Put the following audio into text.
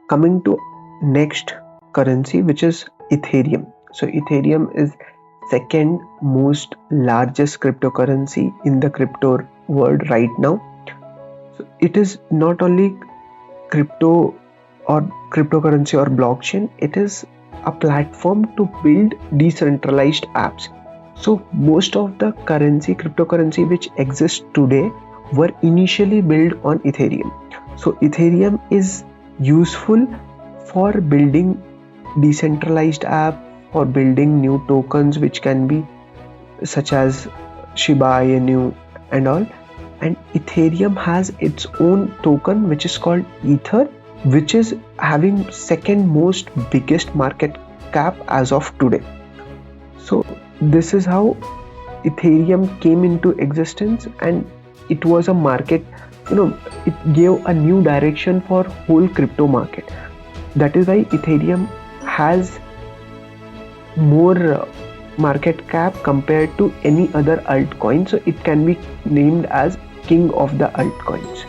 Coming to next currency, which is Ethereum. So Ethereum is second most largest cryptocurrency in the crypto world right now. So it is not only crypto or cryptocurrency or blockchain, it is a platform to build decentralized apps. So most of the cryptocurrency which exists today were initially built on Ethereum. So Ethereum is useful for building decentralized app or building new tokens which can be such as Shiba Inu and all. And Ethereum has its own token which is called Ether, which is having second most biggest market cap as of today. So this is how Ethereum came into existence, and it was a market, it gave a new direction for whole crypto market. That is why Ethereum has more market cap compared to any other altcoin, so it can be named as king of the altcoins.